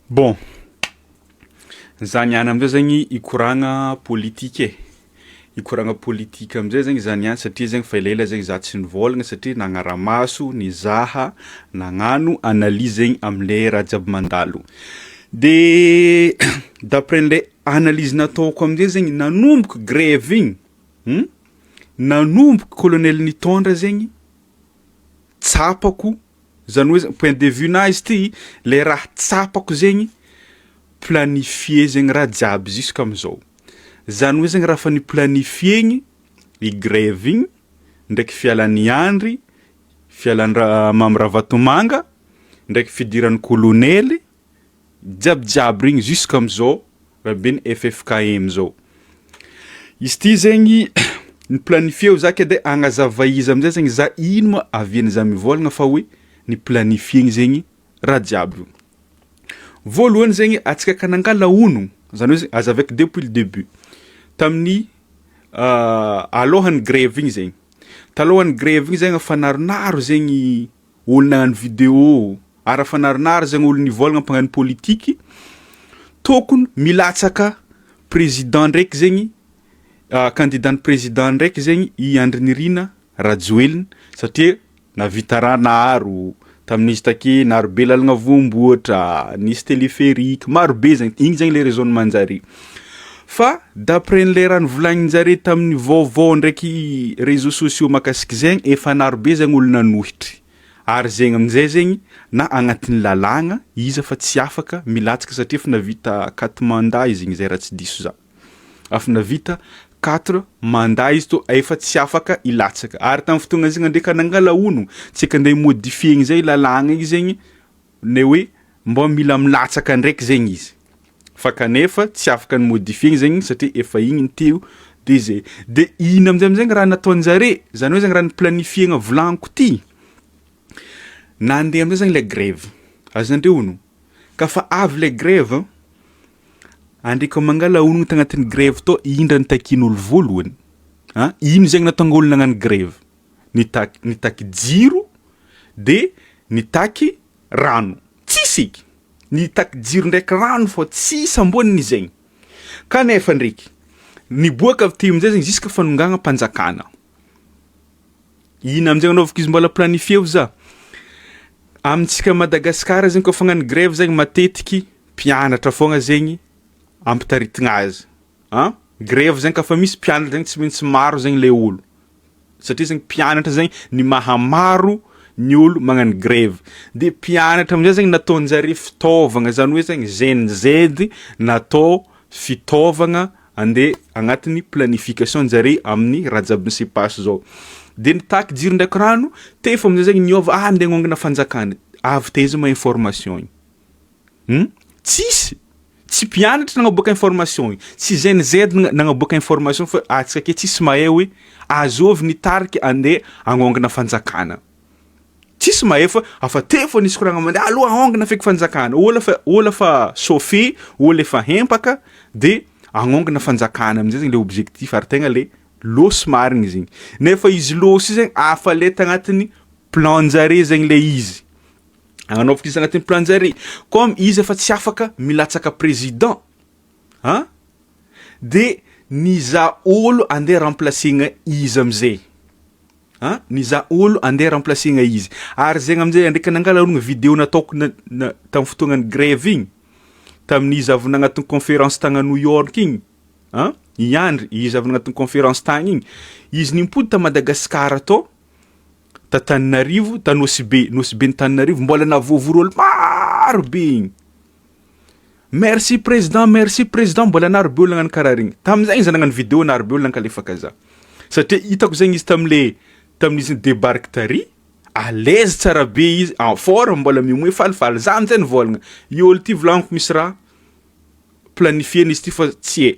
Bon, za niany am'zay zegny ikoragna politika e. Ikoragna politika am'zay zegny za niany satria zegny fa elaela zegny za tsy nivôlagna satria nagnara-maso, nizaha, nagnano analyse zegny am'le raha jiaby mandalo. De d'après an'le analyse nataoko am'zay zegny nanomboka grève igny, nanomboka colonel nitondra zegny, tsapako zany hoe point de vue nazy ty le raha tsapako zegny planifié zegny raha jiaby jusqu'am'zao. Zany hoe zegny raha fa niplanifiegny i grève igny ndraiky fialan'ny andry, Mambravatomanga ndraiky fidiran'ny colonel jiaby regny jusqu'am'zao rabeny FFKM zao. Izy ty zegny niplanifieo za ke de agnazava izy am'zay zegny za ino ma aviany za mivôlagna fa hoe niplanifiegny zegny raha jiaby. Voalohany zegny atsika ka nangala ono, zany hoe azavaiko depuis le début. Tamin'ny alohan'ny grève igny zegny. Talohan'ny grève igny zegny fanaronaro zegny olo nagnano vidéo, ara fanaronaro zegny olo nivôlagna mpagnano politiky, tokony milatsaka président ndraiky zegny, candidat président ndraiky zegny i Andry Nirina Rajoelina satria navita raha naro tamin'izy take, naro be lalagna voamboatra, nisy téléphérique, maro be zegny, igny zegny le raisonnementsare. Fa d'après le raha nivolagninjare tamin'ny vaovao ndraiky réseaux sociaux makasiky zegny efa naro be zegny olo nanohitry. Ary zegny am'zay zegny na agnatin'ny lalagna izy fa tsy afaka milatsaka satria efa navita 4 mandat izy igny zay raha tsy diso za. Afa navita 4 mandat izy to efa tsy afaka ilatsaka. Ary tamin'ny fotoagna zegny ndraiky nangala ono, tsy ka andeha modifiegny zay lalagna igny zegny ne hoe mbô mila milatsaka ndraiky zegny izy. Fa kanefa tsy afaka ny modifiegny zegny satria efa igny ny teo de zay. De ino am'zay raha nataonjare, zany hoe zegny raha niplanifiegna volaniko ty. Nandeha am'zay zegny le grève. Azandreo ono. Ka fa avy le grève, andreka mangala ono tagnatin'ny grève to indra nitakin'olo voalohany. Ino zegny natonga olo nagnano grève? Nitaky jiro de nitaky rano. Tsisiky. Nitaky jiro ndraiky rano fô tsisy amboniny zegny. Kanefa ndraiky niboaka avy ty am'zay zegny jusqu'à fanongagna mpanjakana. Ino am'zay anaovako izy mbola planifieo za? Amintsika Madagasikara zegny kaofa hagnano grève zegny matetiky mpianatra foagna zegny ampitaritigna azy. Grève zegny kafa misy mpianatra zegny tsy maintsy maro zegny le olo. Satria zegny mpianatra zegny ny mahamaro ny olo magnano grève. De mpianatra am'zay zegny nataonjare fitaovagna, zany hoe zegny GNZ natao fitaovagna ande agnatin'ny planification-jare amin'ny raha jiaby nisepasy zao. De nitaky jiro ndraiky rano, tefa am'zay zegny niôva andeha agnongana fanjakana. Avy taiza ma information igny? Tsisy. Tsy mpianatra nagnaboaka information igny. Tsy GNZ nagnaboaka information fa atsika ake tsisy mahay hoe azovy nitariky andeha agnongana fanjakana. Tsisy mahay fa afa tefa nisy koragna mandeha aloha ahongana feky fanjakana. Olo fa chauffé, olo efa hempaka de agnongana fanjakana am'zay zegny le objectif ary tegna le losy marigny izy igny. Nefa izy losy zegny afa le tagnatin'ny plan-njare zegny le izy. Agnanovako izy agnatin'ny plan-njare. Comme izy efa tsy afaka milatsaka président. De niza olo andeha remplacer-gna izy am'zay. Niza olo andeha remplacer-gna izy. Ary zegny am'zay ndraiky nangala olo vidéo nataoko tamin'ny fotoagnan'ny grève igny. Tamin'izy avy nagnatin'ny conférence tagna New York igny. I Andry, izy avy nagnatin'ny conférence tagny igny. Izy nimpody ta Madagasikara to, ta Tananarivo, ta Nosy Be Tananarivo, mbola navoavory olo maro be igny. Merci président, mbola naro be olo nagnano karaha regny. Tam'zay izy nagnano vidéo naro be olo nankalefaka za. Satria hitako zegny izy tamin'izy débarque tary, à l'aise tsara be izy, en forme mbola mimoe falifaly. Za am'zay nivôlagna, i olo ty volagniko misy raha planifieny izy ty fa tsy e.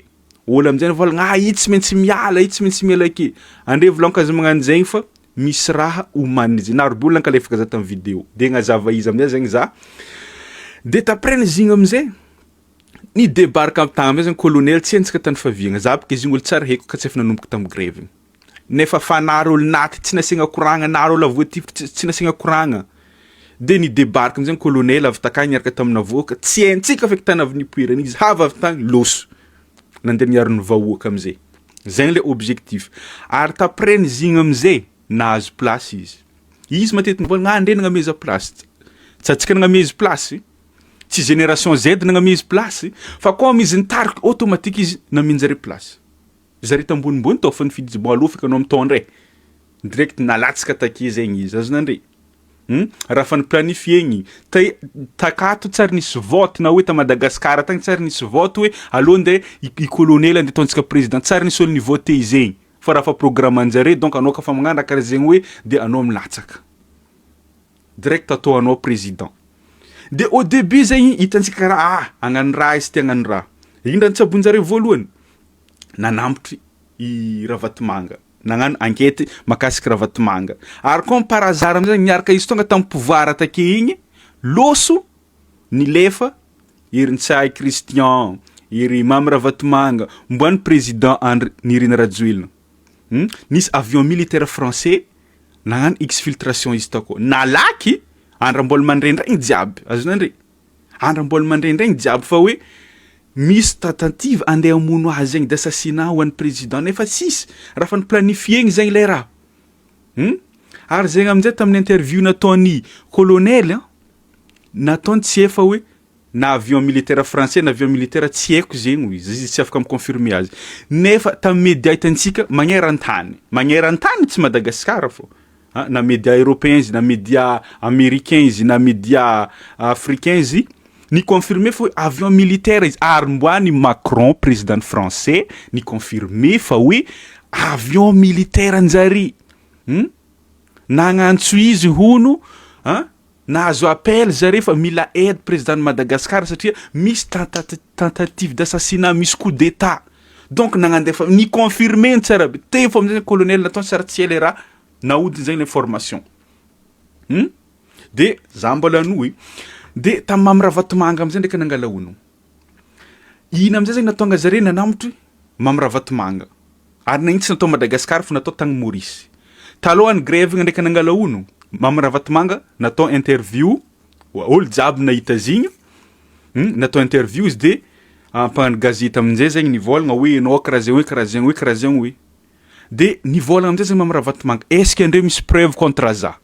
Olo am'zay nivôlagna, i tsy maintsy miala ake. Andre volagniko azy magnano zegny fa misy raha omaniny izy. Naro be olo nankalefaka za tamin'ny vidéo. De gnazava izy am'zay zegny za. De taprès izy igny am'zay, ni débarque am tagny am'zay zegny colonel tsy hentsika tany faviagna. Za baka izy igny olo tsara haiko ka tsy efa nanomboka tamin'ny grève igny. Nefa fa naro olo naty tsy nasiagna koragna, naro olo avoatifitra tsy nasiagna koragna. de ny débarque am'zay colonel avy takagny niaraka tamina vahoaka tsy haintsika feky tany avy nipoirana izy hava avy tagny loso nandeha niaro ny vahoaka am'zay zegny le objectif ary tapreny zigny am'zay nahazo place izy matetiky mivolagna andre nagnameza place tsy atsika nagnameza place tsy génération Z nagnameza place fa comme izy nitariky automatique izy naminjare place zare tambonimbony tao fa nifidy bon aloha feky anao mitondre direct nalatsaka take zegny izy azonandre raha fa niplanifiegny takato tsary nisy vote na hoe ta Madagasikara tagny tsary nisy vote hoe aloha nde i colonel ande tontsika président tsary nisy olo nivote zegny fa raha fa programme anjare donc anao ka fa magnano raha karaha zegny hoe de anao milatsaka direct atao anao président de au début zegny hitantsika raha agnano raha izy ty agnano raha indra nitsabonjare voalohany nanambotry i Ravatomanga nagnano enquête makasika Ravatomanga ary comme par hasard am'zay niaraka izy tonga tamin'ny pouvoir take igny loso nilefa ery Ntsay Christian ery Mamy Ravatomanga mboany président André Nirina Rajoelina nisy avion militaire français nagnano exfiltration izy tako nalaky andra mbola mandrendraigny jiaby azonandre andra mbola mandrendraigny jiaby fa hoe misy tentative andeha amono azy zegny d'assassinat ho an'ny président nefa sisy raha fa niplanifiegny zegny le raha ary zegny am'izay tamin'ny interview nataony colonel nataony tsy efa hoe na avion militaire français na avion militaire tsy haiko zegny izy tsy afaka miconfirmer azy nefa tamin'ny média hitantsika magnerantany tsy Madagasikara fô na média européen izy na média américain izy na média africain izy ni confirmer fa avion militaire izy ary mboany Macron président français ni confirmer fa hoe avion militaire anjary nagnantso izy hono nahazo appel zare fa mila aide président de Madagascar satria misy tentative d'assassinat misy coup d'état donc nagnandefa ni confirmer tsara be te fo am'zay colonel nataony sara tsy ela raha naodiny zegny l'information de za mbola anoy de tam Mamy Ravatomanga am'zay ndraiky nangala ono ina am'zay zegny natonga zare nanamotry Mamy Ravatomanga ary nagny tsy natao Madagascar fa natao tagny Maurice talohany grève ndraiky nangala ono Mamy Ravatomanga natao interview olo jiaby nahita zigny natao interview izy de ampagnano gazety amin'izay zegny nivolagna hoe anao karaha zegny hoe karaha zegny hoe karaha zegny hoe de nivolagna amin'izay zegny Mamy Ravatomanga est-ce que andre misy preuve contre za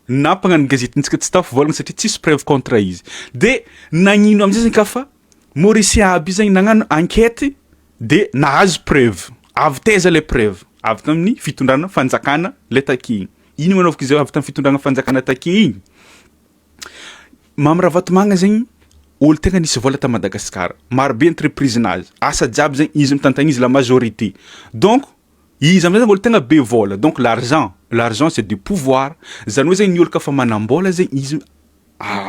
na pagnano gazety ntsika tsy tafo volagna satria tsisy preuve contre izy de nagnino am'izay zegny kafa Mauricien aby zegny nagnano enquête de nahazo preuve avy taiza le preuve avy tamin'ny fitondrana fanjakana le take igny ino manaovaka izy avy tamin'ny fitondrana fanjakana take igny Mamy Ravatomanga zegny olo tegna nisy vola ta Madagascar marobe entreprise nazy asa jiaby zegny izy mitantagna izy la majorité donc izy am'zay zegny olo tegna be vola donc l'argent c'est du pouvoir zany hoe zegny ny olo kafa manambola zegny izy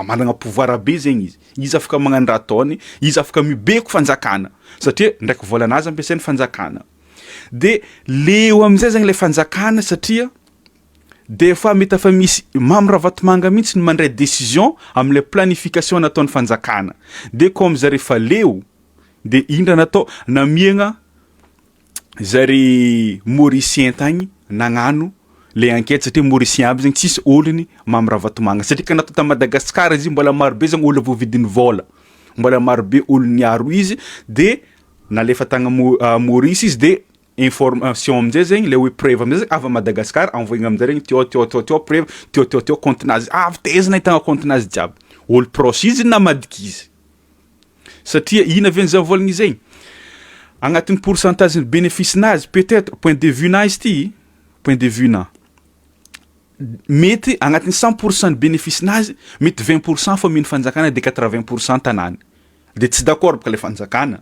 managna pouvoir be zegny izy afaka magnano raha ataony izy afaka mibeko fanjakana satria ndraiky volanazy ampiasainy fanjakana de leo am'izay zegny le fanjakana satria des fois mety afa misy Mamy Ravatomanga mihitsy ny mandray décision am'le planification nataony fanjakana de comme zare fa leo de indra natao namiagna zare Mauricien tagny nagnano le enquête satria Mauricien aby zegny tsisy olony Mamy Ravatomanga satria ka natao ta Madagascar izy mbola marobe zegny olo voavidiny vola mbola marobe olo niaro izy de nalefa tagna Maurice izy de information am'izay zegny le hoe preuve am'izay zegny avy Madagascar envoyegna am'zare regny teo preuve teo comptenazy avy teza nahitagna comptenazy jiaby olo proche izy na madiky izy satria ina avy an'izay volagny zegny agnatin'ny pourcentage ny bénéfice nazy peut-être point de vue na izy ty point de vue na mety agnatin'ny 100% ny bénéfice nazy mety 20% fa mino fanjakana de 80% tanany de tsy d'accord baka le fanjakana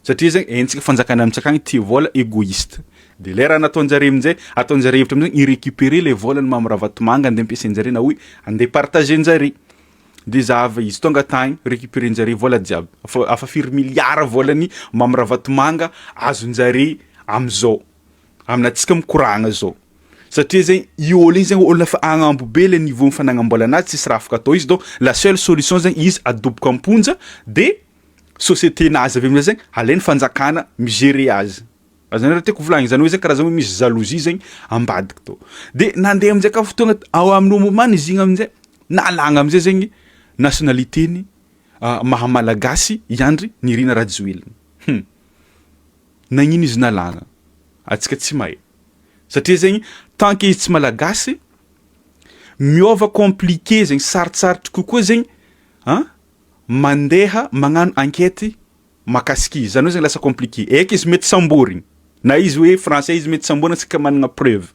satria zegny entsika fanjakana amitsakagny tia vola égoïste de le raha nataonjare amin'izay ataonjare hevitra amin'izay i-récupérer le volany Mamy Ravatomanga andeha ampiasainjare na hoe andeha partagenjare de zava izy tonga tagny récupérenjare vola jiaby afa firy milliard volany Mamy Ravatomanga azonjare am'izao aminatsika mikoragna zao satria zegny i olo igny zegny olo lafa agnambo be le niveau ny fanagnambola anazy tsisy raha afaka atao izy donc la seule solution zegny izy adoboka amponja de société nazy avy amin'izay zegny alainy fanjakana migérer azy Azany raha tiako volagny zany hoe zany karazany hoe misy jalousie zegny ambadiky tô. De nandeha amin'izay ka fotoagna ao amin'ny moment izy igny amin'izay nalagna amin'izay zegny nationalité-ny maha malagasy Yandry Nirina Rajoelina. Nagnino izy nalagna? Atsika tsy mahay. Satria zegny tant que izy tsy malagasy miova compliqué zegny sarotsarotra kokoa zegny mandeha magnano enquête makasika izy. Zany hoe zegny lasa compliqué. Eka izy mety samborigny. Na izy hoe français izy mety samborigny tsika managna preuve.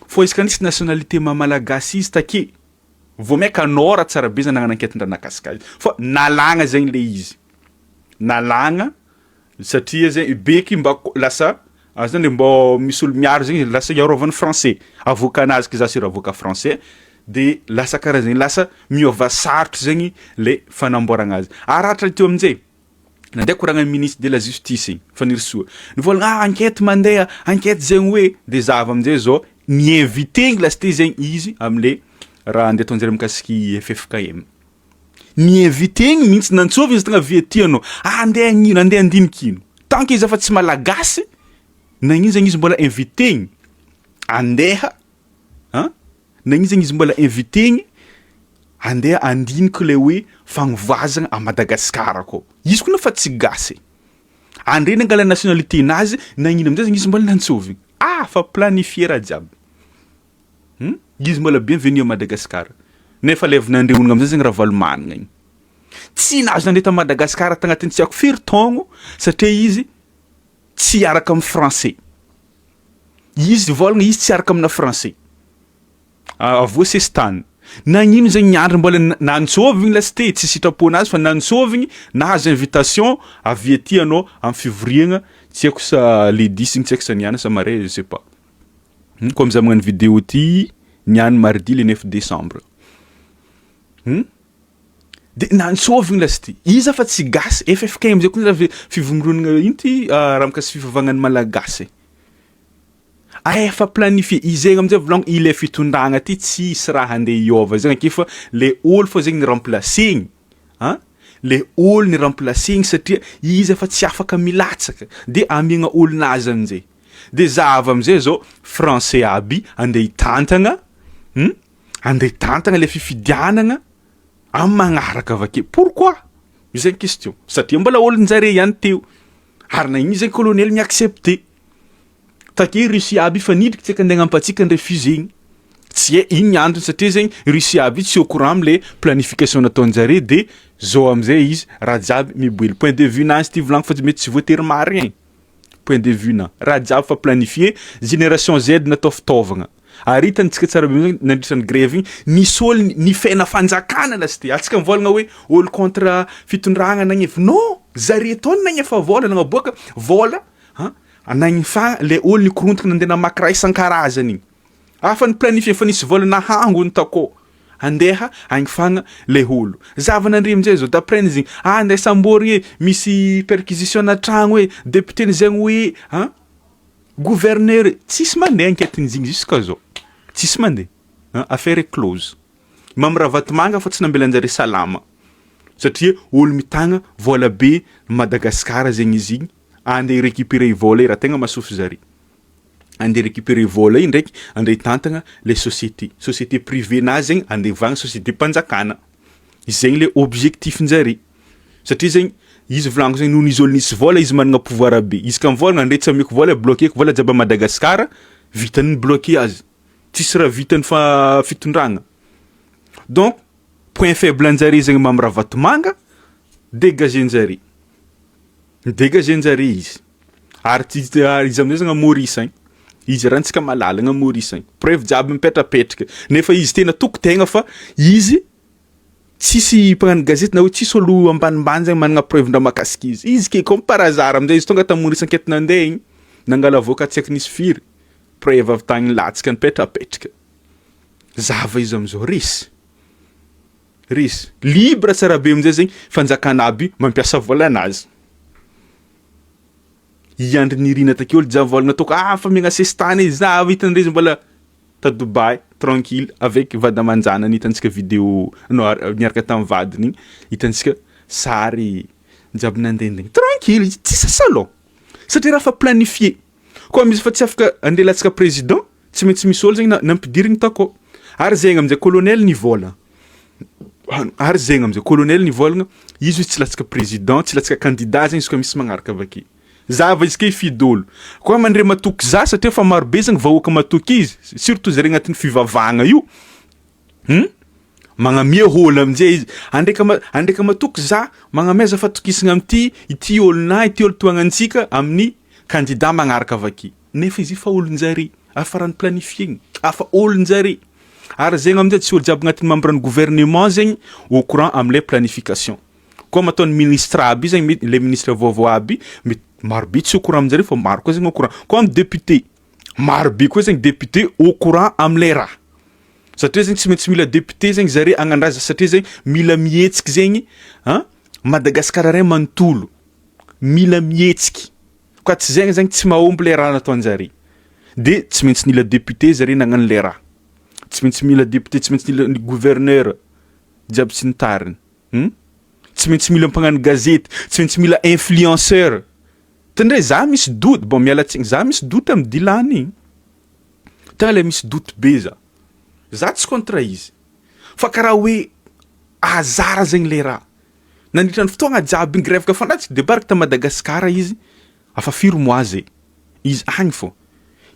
Fô izy ka nisy nationalité malagasy izy take vao maika nora tsara be zany nagnano enquête ndraha nakasika azy. Fô nalagna zegny le izy. Nalagna satria zegny beky mba lasa zany mbô misy olo miaro zegny lasa iarovany français. Avokanazy kiza sur avocat français de lasa karaha zegny lasa miova sarotry zegny le fanamboaragna azy. Aratra teo amin'jay nandeha koragna ministre de la justice igny fanirisoa. Nivolagna enquête mandeha enquête zegny hoe de zava amin'jay zao ni-invité lasty zegny izy am'le raha andeha ataonjare mikasiky FFKM. Ni-invité mihitsy nantsovy izy tegna viety anao. Andeha agnino, andeha andiniky ino. Tant que izy afa tsy malagasy nagnino zegny izy mbola invité andeha nagnino zegny izy mbola invité andeha andiniky le hoe fagnovazagna a Madagasikara akao. Izy koa nafa tsy gasy. Andre nangala nationalité nazy nagnino amin'izay zegny izy mbola nantsovy. Fa planifié raha jiaby. Izy mbola bienvenue à Madagascar. Nefa levin'andre onogna amin'izay zegny raha valomanagna igny. Tsy nazo nandeha ta Madagascar tagnatin'ny tsy haiko firy taogno satria izy tsy araka amin'ny français. Izy volagna izy tsy araka amina français. Avô sestany. Nagnino zegny Yandry mbola nantsovigny lasty tsy sitrapon'azy fa nantsovigny nahazo invitation avy ety anao amin'ny fivoriagna tsy haiko sa le 10 igny tsy haiko sa niany sa marais je sais pas. Comme za magnano vidéo ty niany mardi le 9 décembre. De nantsovigny lasty. Izy afa tsy gasy FFK am'zay koa raha fivomronagna ino ty raha mikasy fivavagnan'ny malagasy. Efa planifié izy zegny am'zay volagno ile fitondragna ty tsisy raha andeha hiôva zegny ake fa le ôlo fô zegny remplacegny. Le ôlo ny remplacegny satria izy efa tsy afaka milatsaka de amiagna ôlonazy amin'jay. De zava am'zay zao français aby andeha hitantagna andeha hitantagna le fifidianagna amy magnaraka avake. Pourquoi? Io zegny question. Satria mbola ôlon-jare ihany teo. Ary na igny zegny colonel miaccepté. Take Russie aby fa nidriky tsika andeha hampatsika ny refusegny. Tsy ino androny satria zegny Russie aby tsy au courant am'le planification nataon-jare de zao am'zay izy raha jiaby miboely. Point de vue nazy ty volagno fa tsy mety tsy voatery marigny. Point de vue na raha jiaby fa planifié génération Z natao fitaovagna. Ary hitantsika tsara be zegny nandritran'ny grève igny nisy ôlo nifena fanjakana lasty. Atsika mivolagna hoe ôlo contre fitondragna nagnefa. Non, zare tôny nagnefa vola nagnaboaka vola anagnifa le ôlo nikorontana nandeha namaky raha isan-karazany igny. Fa ny planifié fa nisy vola nahangony takao. Andeha agnifagna le ôlo. Zavan'andre am'jay zao d'après ny zegny andeha samborigny misy perquisition na tragno hoe député zegny hoe gouverneur tsisy mandeha enquête-n'izy igny jusqu'à zao. Tsisy mandeha. Affaire est close. Mamra Vatomanga fa tsy nambelanjare salama. Satria ôlo mitagna vola be Madagascar zegny izy igny andeha récupérer vola raha tegna masofy zare. Andeha récupérer vola igny ndraiky andeha hitantagna les sociétés privées na zegny andeha vagna société mpanjakana. Zegny le objectif-njare. Satria zegny izy volagno zegny noho izy ôlo nisy vola izy managna pouvoir be. Izy ka mivolagna andeha tsy ameko vola bloqueko vola jiaby Madagascar vitany bloquer azy. Tsisy raha vitany fitondragna. Donc point faible anjare zegny Mamra Vatomanga dégagenjare. Dégagenjare izy. Ary izy am'zay zegny Maurice igny. Izy rantsika malalagna Maurice igny. Preuve jiaby mipetrapetraka. Nefa izy tena toko tegna fa izy tsisy mpagnano gazety na hoe tsisy olo ambanimbany zegny managna preuve-ndra makasika izy. Izy ke comme par hasard am'zay izy tonga ta Maurice enquête nandeha igny nangala avocat tsy haiko nisy firy. Preuve avy tagny latsaka nipetrapetraka. Zava izy am'zao risy. Libre tsara be am'zay zegny fanjakana aby mampiasa volanazy. Yandry Nirina take ôlo jiaby volagna ataoko fa miagna sestany zava hitandre izy mbola ta Dubai tranquille avec vadamanjanany hitantsika vidéo niaraka tamin'ny vadiny igny hitantsika sary jiaby nandendegny tranquille tsy salon satria raha fa planifié koa misy fa tsy afaka andeha latsaka président tsy maintsy misy ôlo zegny nampidirigny takao ary zegny am'izay colonel nivolagna ary zegny am'izay colonel nivolagna izy tsy latsaka président tsy latsaka candidat zegny izy koa misy magnaraka avake zava izy ke hifidy ôlo koa mandre matoky za satria fa marobe zegny vahoaka matoky izy surtout zare agnatin'ny fivavahagna io magnamia ôlo am'jay izy andreka matoky za magnameza fatokisagna am'ty ity ôlona ity ôlo toagnantsika amin'ny candidat magnaraka avake nefa izy fa ôlon-jare afarany planifiegny afa ôlon-jare ary zegny am'jay tsy ôlo jiaby agnatin'ny membre-ny gouvernement zegny au courant am'lay planification koa mataony ministre aby zegny le ministre vaovao aby mety marobe tsy au courant am'jare fa maro koa zegny au courant koa am député marobe koa zegny député au courant am'lay raha satria zegny tsy maintsy mila député zegny zare agnandraza satria zegny mila mihetsiky zegny Madagasikara ray manontolo mila mihetsiky koa tsy zegny zegny tsy mahomby le raha nataon-jare de tsy maintsy nila député zare nagnano le raha tsy maintsy mila député tsy maintsy mila gouverneur jiaby sy ny tariny tsy maintsy mila mpagnano gazety tsy maintsy mila influenceur tandre za misy doute bon mialatsigny za misy doute amy Dilany igny tegna le misy doute be za tsy contre izy fa karaha hoe azara zegny le raha nandritra ny fotoagna jiaby grève ka fana tsy débarque ta Madagasikara izy afa firy mois zay izy agny fô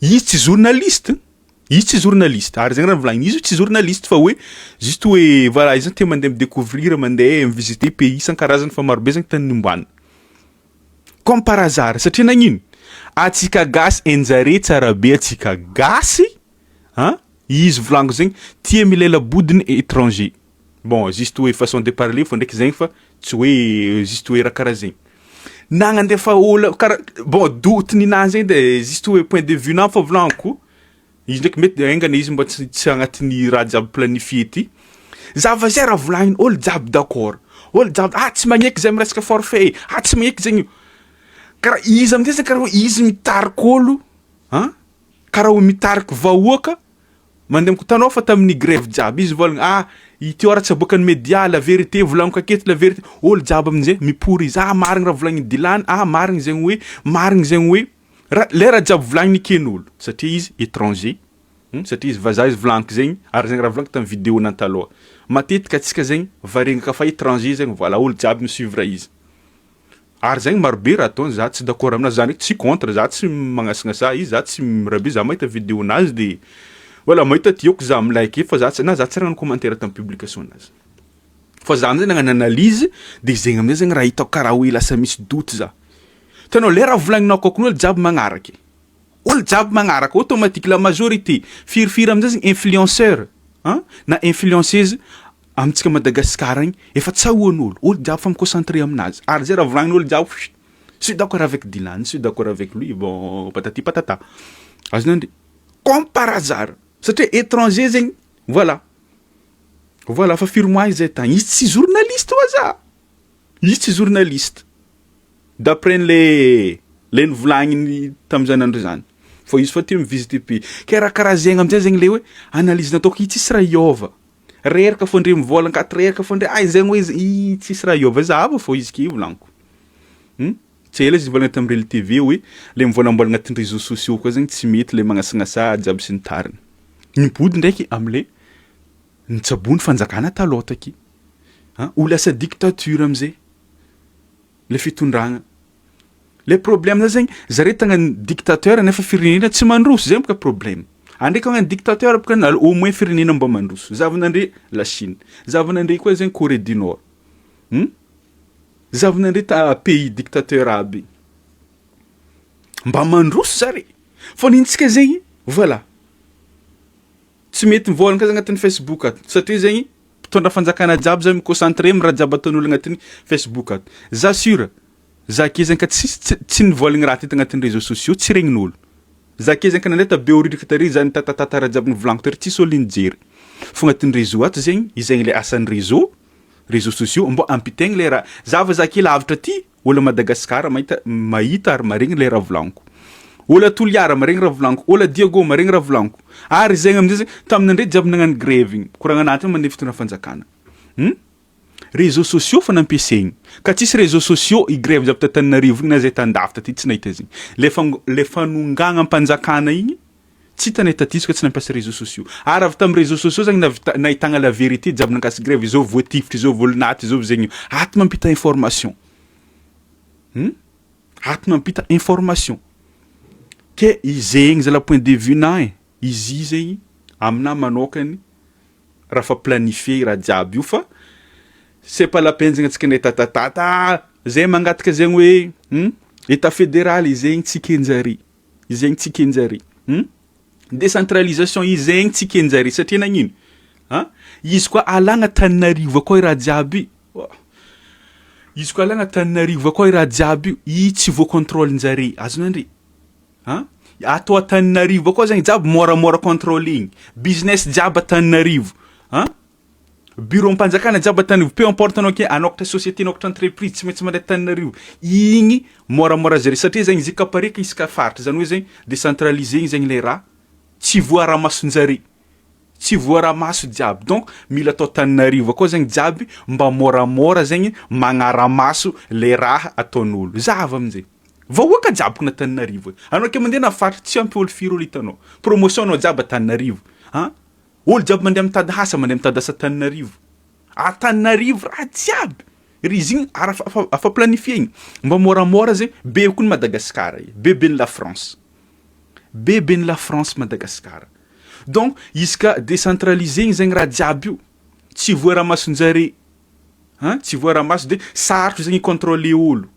izy tsy journaliste ary zegny raha volagny izy tsy journaliste fa hoe juste hoe voilà izy te mandeha découvrir mandeha visiter pays isan-karazany fa marobe zegny tany nimboana comme par hasard satria nagnino atsika gasy enjare tsara be atsika gasy izy volango zegny tia milela bodiny étranger bon juste hoe façon de parler fo ndraiky zegny fa tsy hoe juste hoe raha karaha zegny nagnandefa ôlo karaha bon doute ninahy zegny de juste hoe point de vue na fa volaniko izy ndraiky mety aingana izy mba tsy agnatin'ny raha jiaby planifié ty zava zay raha volagniny ôlo jiaby d'accord ôlo jiaby tsy magneky zay amy resaka forfait tsy magneky zegny karaha izy am'zay zegny karaha hoe izy mitariky ôlo karaha hoe mitariky vahoaka mandeha mikotanao fa tamin'ny grève jiaby izy volagna ity ora tsy aboakan'ny média la vérité volaniko aketo la vérité ôlo jiaby am'zay mipory izy marigny raha volagniny Dilany marigny zegny hoe le raha jiaby volagniny ken'olo satria izy étranger satria izy vazaha izy volaniko zegny ary zegny raha volaniko tamin'ny vidéo nantaloha matetika atsika zegny varegna ka fa étranger zegny voilà ôlo jiaby misuivre izy ary zegny marobe raha ataony za tsy d'accord aminazy za ndraiky tsy contre za tsy magnasagnasa izy za tsy mirabe za mahita vidéo nazy de voilà mahita tiako za milike fa za tsy ragnano commentaire tamin'ny publication nazy fa za am'zay nagnano analyse de zegny am'zay zegny raha hitako karaha hoe lasa misy doute za tanao le raha volagninao kokony ôlo jiaby magnaraka automatique la majorité firifiry am'zay zegny influenceur na influenceuse amitsika Madagasikara igny efa tsahoan'olo ôlo jiaby fa miconcentré aminazy ary zay raha volagnin'olo jiaby je suis d'accord avec Dilany je suis d'accord avec lui bon patati patata azonandry comme par hasard satria étranger zegny voilà fa firy mois izy zay tagny izy tsy journaliste oaza izy tsy journaliste d'après le nivolagniny tam'zany andro zany fa izy fa tia mivisiter pays ke raha karaha zegny am'zay zegny le hoe analyse nataoko i tsisy raha iôva reraka fo ndre mivolagna ka reraka fo ndre zegny hoe i tsisy raha iôva zava fo izy ke volaniko tsy ela izy volagna tamin'ny Reli TV hoe le mivolambola agnatin'ny réseaux sociaux koa zegny tsy mety le magnasagnasa jiaby sy ny tariny nipody ndraiky am'le nitsabony fanjakana taloha taky ho lasa dictature am'zay le fitondragna le problème zegny zare tagnany dictateur nefa firenena tsy mandroso zegny boka problème andraiky agnany dictateur boka au moins firenena mba mandroso zavanandre la Chine zavanandre koa zegny Corée du Nord zavanandre pays dictateur aby mba mandroso zare fa nintsika zegny voilà tsy mety mivolagna ka agnatin'ny Facebook ato satria zegny mpitondra fanjakana jiaby za miconcentré amy raha jiaby ataon'olo agnatin'ny Facebook ato za sûr za ke zegny ka tsy nivolagna raha tety agnatin'ny réseaux sociaux tsy regnin'olo za ke zegny ka nandeha tabeoririka tary za nitatatata raha jiaby nivolaniko tary tsisy olo nijery fo agnatin'ny réseau ato zegny izegny le asan'ny réseaux sociaux mbo ampitaigny le raha zava za ke lavitra ty olo Madagasikara mahita ary maregny le raha volaniko ôlo Toliara maregny raha volaniko ôlo Diago maregny raha volaniko ary zegny am'zay zegny tamin'andre jiaby nagnano grève igny koragnanaty mandeha fitondra fanjakana réseaux sociaux fa nampiasaigny ka tsisy réseaux sociaux i grève jiaby Tananarivo na zay tandafy ty tsy nahita zigny le fanongagna am-panjakana igny tsy tanay taty izy ka tsy nampiasa réseaux sociaux ary avy tamin'ny réseaux sociaux zagny nahitagna la vérité jiaby nankasy grève izao voatifitra izao volon'aty izao zegny aty mampita information aty mampita information ke izegny zala point de vue na izy zegny amina manokany raha fa planifié raha jiaby io fa c'est pas la peine zegny antsika nday tatatata zay mangataka zegny hoe état fédéral zegny tsy kenjary zegny tsy kenjary décentralisation izegny tsy kenjary satria nagnino izy koa alagna Tananarivo akao i raha jiaby izy koa alagna Tananarivo akao i raha jiaby i tsy vo contrôle-njare azonandre atao a Tananarivo akao zegny jiaby moramora contrôle business jiaby a Tananarivo bureau mpanjakana jiaby a Tananarivo peu importe anao ke anokatra société anokatra entreprise tsy maintsy mandeha Tananarivo igny moramora zare satria zegny izy kapareka isaka faritra zany hoe zegny décentralisé zegny le raha tsy voara-masonjare tsy voara-maso jiaby donc mila atao Tananarivo akao zegny jiaby mba moramora zegny magnara-maso le raha ataon'olo zava amin'izay vahoaka jiaby ko na Tananarivo anao ke mandeha na faritra tsy ampy olo firy olo hitanao promotion anao jiaby a Tananarivo olo jiaby mandeha mitady asa mandeha mitady asa Tananarivo a Tananarivo raha jiaby izy igny afa planifié mba moramora zegny be koa ny Madagasikara beben'ny la France beben'ny la France Madagasikara donc izy ka décentralisé zegny raha jiaby io tsy voara-masonjare tsy voara-maso de sarotro zegny contrôler olo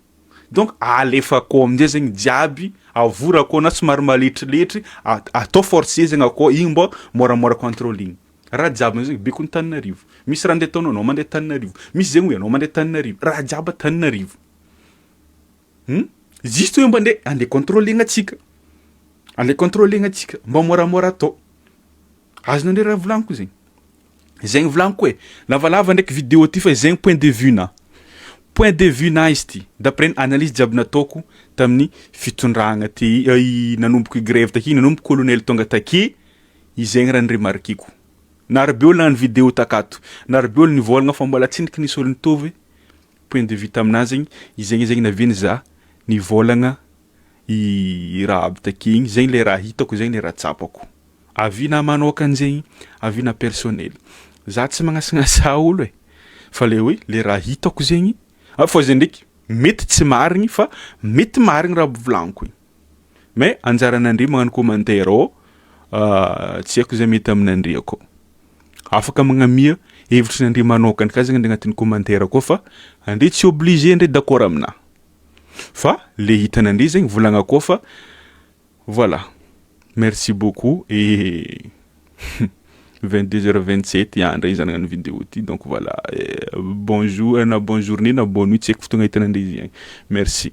donc alefa akao amin'izay zegny jiaby avora akao na somary maletriletry atao forcé zegny akao igny mba moramora contrôling raha jiaby zegny be koa ny Tananarivo misy raha andeha ataonao anao mandeha Tananarivo misy zegny hoe anao mandeha Tananarivo raha jiaby a Tananarivo juste hoe mba andeha contrôling atsika andeha contrôling atsika mba moramora atao azonandre raha volagniko zegny zegny volagniko hoe lavalava ndraiky vidéo ty fa zegny point de vue na izy ty d'après analyse jiaby nataoko tamin'ny fitondragna ty nanomboky grève taky nanomboky colonel tonga taky izegny raha niremarkiko narabe olo nagnano vidéo takato narabe olo nivolagna fa mbola tsindriky nisy olo nitovy point de vue taminazy zegny izegny zegny naviany za nivolagna i raha aby taky igny zegny le raha hitako zegny le raha tsapako avina manokany zegny avina personnel za tsy magnasagnasa olo fa le hoe le raha hitako zegny fa zegny ndraiky mety tsy marigny fa mety marigny raha volagniko mais anjaranandre magnano commentaire tsy haiko zay mety aminandre akao afaka magnamia hevitry nandre manokany ka zegny anatin'ny commentaire akao fa andre tsy obligé ndre d'accord amina fa le hitanandre zegny volagna akao fa voilà merci beaucoup et 22h27 andra izy nagnano vidéo ty donc voilà bonjour na bonne journée na bonne nuit tsy haiko fotoagna hitanandre izy igny merci